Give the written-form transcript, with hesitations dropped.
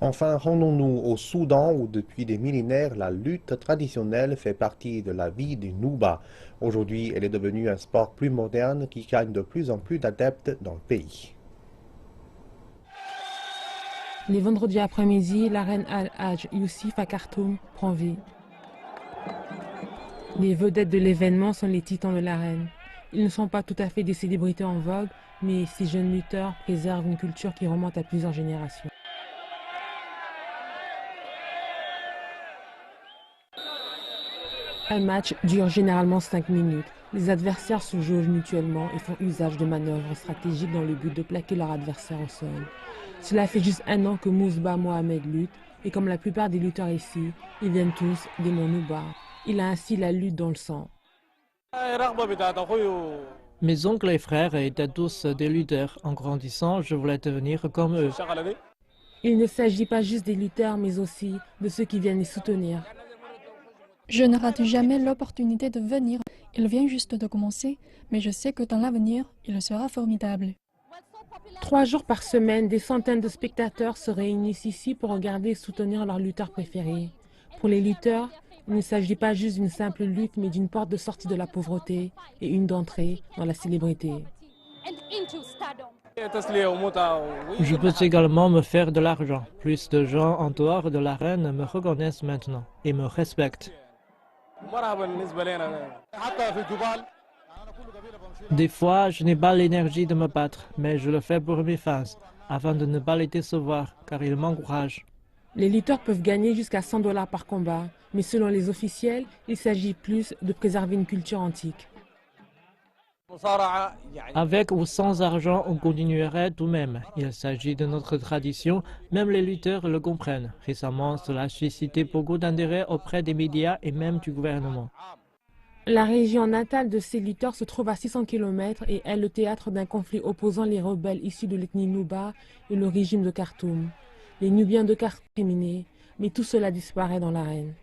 Enfin, rendons-nous au Soudan où depuis des millénaires, la lutte traditionnelle fait partie de la vie du Nouba. Aujourd'hui, elle est devenue un sport plus moderne qui gagne de plus en plus d'adeptes dans le pays. Les vendredis après-midi, l'arène Al-Hajj Youssif à Khartoum prend vie. Les vedettes de l'événement sont les titans de l'arène. Ils ne sont pas tout à fait des célébrités en vogue, mais ces jeunes lutteurs préservent une culture qui remonte à plusieurs générations. Un match dure généralement 5 minutes. Les adversaires se jaugent mutuellement et font usage de manœuvres stratégiques dans le but de plaquer leur adversaire au sol. Cela fait juste 1 an que Mousba Mohamed lutte, et comme la plupart des lutteurs ici, ils viennent tous des Monouba. Il a ainsi la lutte dans le sang. Mes oncles et frères étaient tous des lutteurs. En grandissant, je voulais devenir comme eux. Il ne s'agit pas juste des lutteurs, mais aussi de ceux qui viennent les soutenir. Je ne rate jamais l'opportunité de venir. Il vient juste de commencer, mais je sais que dans l'avenir, il sera formidable. 3 jours par semaine, des centaines de spectateurs se réunissent ici pour regarder et soutenir leurs lutteurs préférés. Pour les lutteurs, il ne s'agit pas juste d'une simple lutte, mais d'une porte de sortie de la pauvreté et une d'entrée dans la célébrité. Je peux également me faire de l'argent. Plus de gens en dehors de l'arène me reconnaissent maintenant et me respectent. Des fois, je n'ai pas l'énergie de me battre, mais je le fais pour mes fans, afin de ne pas les décevoir, car ils m'encouragent. Les lutteurs peuvent gagner jusqu'à $100 par combat, mais selon les officiels, il s'agit plus de préserver une culture antique. Avec ou sans argent, on continuerait tout de même. Il s'agit de notre tradition, même les lutteurs le comprennent. Récemment, cela a suscité beaucoup d'intérêt auprès des médias et même du gouvernement. La région natale de ces lutteurs se trouve à 600 km et est le théâtre d'un conflit opposant les rebelles issus de l'ethnie Nouba et le régime de Khartoum. Les Nubiens de Khartoum sont éliminés, mais tout cela disparaît dans l'arène.